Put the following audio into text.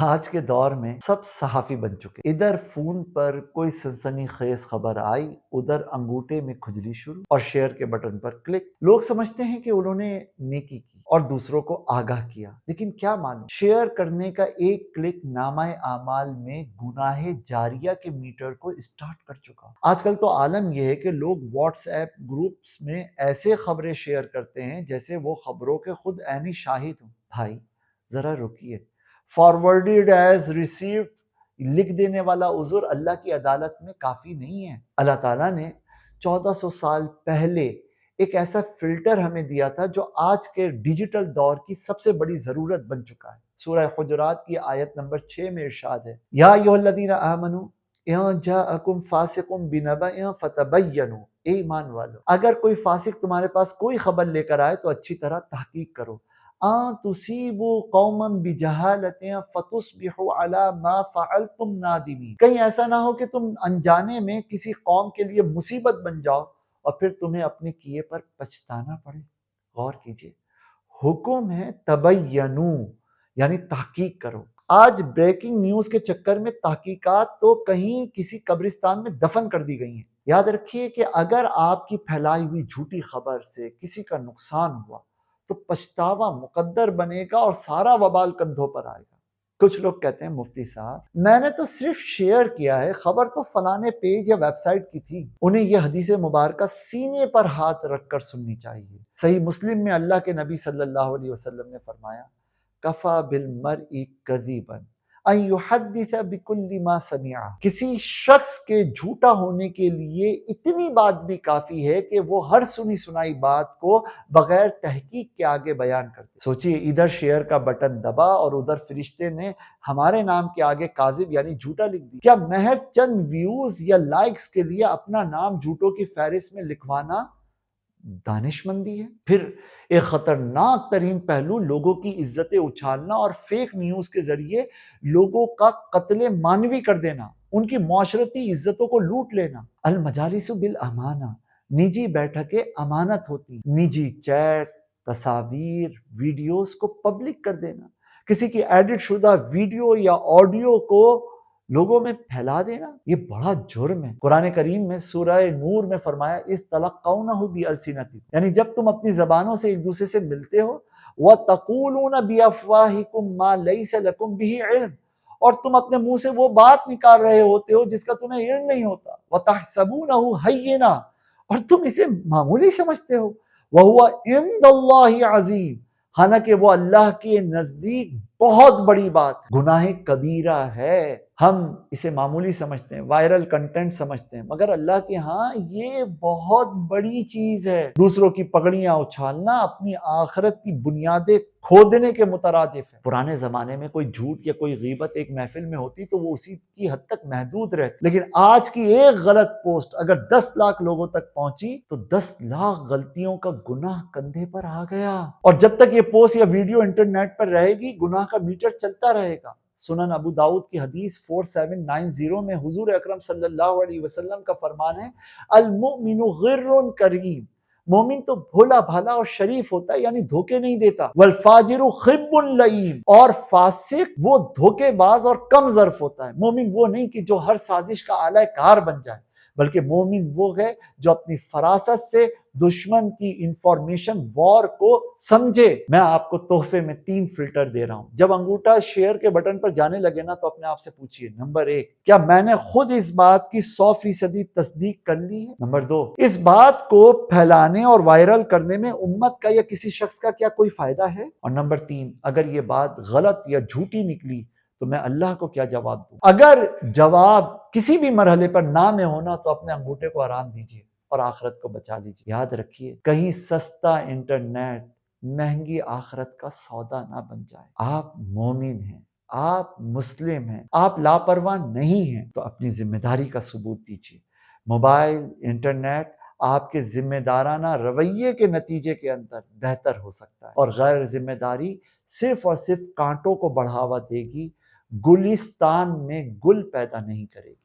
آج کے دور میں سب صحافی بن چکے، ادھر فون پر کوئی سنسنی خیز خبر آئی، ادھر انگوٹھے میں کھجلی شروع اور شیئر کے بٹن پر کلک۔ لوگ سمجھتے ہیں کہ انہوں نے نیکی کی اور دوسروں کو آگاہ کیا، لیکن کیا معلوم شیئر کرنے کا ایک کلک نامہ اعمال میں گناہ جاریہ کے میٹر کو اسٹارٹ کر چکا۔ آج کل تو عالم یہ ہے کہ لوگ واٹس ایپ گروپس میں ایسے خبریں شیئر کرتے ہیں جیسے وہ خبروں کے خود عینی شاہد ہوں۔ بھائی ذرا رکیے، فارورڈیڈ ایز ریسیوڈ لکھ دینے والا عذر اللہ کی عدالت میں کافی نہیں ہے۔ اللہ تعالیٰ نے 1400 سال پہلے ایک ایسا فلٹر ہمیں دیا تھا جو آج کے ڈیجیٹل دور کی سب سے بڑی ضرورت بن چکا ہے۔ سورہ حجرات کی آیت نمبر 6 میں ارشاد ہے، یا ایھا الذین آمنوا ان جاءکم فاسق بنبأ فتبینوا، اے ایمان والو اگر کوئی فاسق تمہارے پاس کوئی خبر لے کر آئے تو اچھی طرح تحقیق کرو، ان تصیبوا قوما بجہالۃ فتصبحوا علی ما فعلتم نادمین، کہیں ایسا نہ ہو کہ تم انجانے میں کسی قوم کے لیے مصیبت بن جاؤ اور پھر تمہیں اپنے کیے پر پچھتانا پڑے۔ غور کیجئے، حکم ہے تبینوا، یعنی تحقیق کرو۔ آج بریکنگ نیوز کے چکر میں تحقیقات تو کہیں کسی قبرستان میں دفن کر دی گئی ہیں۔ یاد رکھیے کہ اگر آپ کی پھیلائی ہوئی جھوٹی خبر سے کسی کا نقصان ہوا تو پچھتاوا مقدر بنے گا اور سارا وبال کندھوں پر آئے گا۔ کچھ لوگ کہتے ہیں مفتی صاحب میں نے تو صرف شیئر کیا ہے، خبر تو فلانے پیج یا ویب سائٹ کی تھی۔ انہیں یہ حدیث مبارکہ سینے پر ہاتھ رکھ کر سننی چاہیے۔ صحیح مسلم میں اللہ کے نبی صلی اللہ علیہ وسلم نے فرمایا، کفا بالمرء کذبا ان یحدث بکل ما سمع، کسی شخص کے جھوٹا ہونے کے لیے اتنی بات بھی کافی ہے کہ وہ ہر سنی سنائی بات کو بغیر تحقیق کے آگے بیان کرتے۔ سوچئے، ادھر شیئر کا بٹن دبا اور ادھر فرشتے نے ہمارے نام کے آگے کاذب یعنی جھوٹا لکھ دی۔ کیا محض چند ویوز یا لائکس کے لیے اپنا نام جھوٹوں کی فہرست میں لکھوانا دانش مندی ہے؟ پھر ایک خطرناک ترین پہلو لوگوں کی عزتیں اچھالنا اور فیک نیوز کے ذریعے لوگوں کا قتل معنوی کر دینا، ان کی معاشرتی عزتوں کو لوٹ لینا۔ المجالس بالامانہ، نجی بیٹھکیں امانت ہوتی، نجی چیٹ، تصاویر، ویڈیوز کو پبلک کر دینا، کسی کی ایڈٹ شدہ ویڈیو یا آڈیو کو لوگوں میں پھیلا دینا، یہ بڑا جرم ہے۔ قرآن کریم میں سورہ نور میں فرمایا، اذ بِأَلْسِنَتِکُم، یعنی جب تم اپنی زبانوں سے ایک دوسرے سے ملتے ہو، وَتَقُولُونَ بِأَفْوَاهِکُم مَا لَيْسَ لَکُم بِهِ علم، اور تم اپنے منہ سے وہ بات نکال رہے ہوتے ہو جس کا تمہیں علم نہیں ہوتا، وَتَحْسَبُونَهُ هَيِّنًا، اور تم اسے معمولی سمجھتے ہو، وَهُوَ عِندَ اللَّهِ عَظِيمٌ، حالانکہ وہ اللہ کے نزدیک بہت بڑی بات، گناہ کبیرہ ہے۔ ہم اسے معمولی سمجھتے ہیں، وائرل کنٹینٹ سمجھتے ہیں، مگر اللہ کے ہاں یہ بہت بڑی چیز ہے۔ دوسروں کی پگڑیاں اچھالنا اپنی آخرت کی بنیادیں کھودنے کے مترادف ہے۔ پرانے زمانے میں کوئی جھوٹ یا کوئی غیبت ایک محفل میں ہوتی تو وہ اسی کی حد تک محدود رہتی، لیکن آج کی ایک غلط پوسٹ اگر 10 لاکھ لوگوں تک پہنچی تو 10 لاکھ غلطیوں کا گناہ کندھے پر آ گیا، اور جب تک یہ پوسٹ یا ویڈیو انٹرنیٹ پر رہے گی گناہ کا میٹر چلتا رہے گا۔ سنن ابو داؤد کی حدیث 4790 میں حضور اکرم صلی اللہ علیہ وسلم کا فرمان ہے، المؤمن غر کریم، مومن تو بھولا بھالا اور شریف ہوتا ہے، یعنی دھوکے نہیں دیتا، والفاجر خب لئیم، اور فاسق وہ دھوکے باز اور کم ظرف ہوتا ہے۔ مومن وہ نہیں کہ جو ہر سازش کا آلہ کار بن جائے، بلکہ مومن وہ ہے جو اپنی فراست سے دشمن کی انفارمیشن وار کو سمجھے۔ میں آپ کو تحفے میں 3 فلٹر دے رہا ہوں۔ جب انگوٹھا شیئر کے بٹن پر جانے لگے نا تو اپنے آپ سے پوچھئے، نمبر 1، کیا میں نے خود اس بات کی 100% تصدیق کر لی ہے؟ نمبر 2، اس بات کو پھیلانے اور وائرل کرنے میں امت کا یا کسی شخص کا کیا کوئی فائدہ ہے؟ اور نمبر 3، اگر یہ بات غلط یا جھوٹی نکلی تو میں اللہ کو کیا جواب دوں؟ اگر جواب کسی بھی مرحلے پر نہ میں ہونا تو اپنے انگوٹھے کو آرام دیجیے اور آخرت کو بچا لیجیے۔ یاد رکھیے، کہیں سستا انٹرنیٹ مہنگی آخرت کا سودا نہ بن جائے۔ آپ مومن ہیں، آپ مسلم ہیں، آپ لاپرواہ نہیں ہیں تو اپنی ذمہ داری کا ثبوت دیجیے۔ موبائل، انٹرنیٹ آپ کے ذمہ دارانہ رویے کے نتیجے کے اندر بہتر ہو سکتا ہے، اور غیر ذمہ داری صرف اور صرف کانٹوں کو بڑھاوا دے گی، گلستان میں گل پیدا نہیں کرے گی۔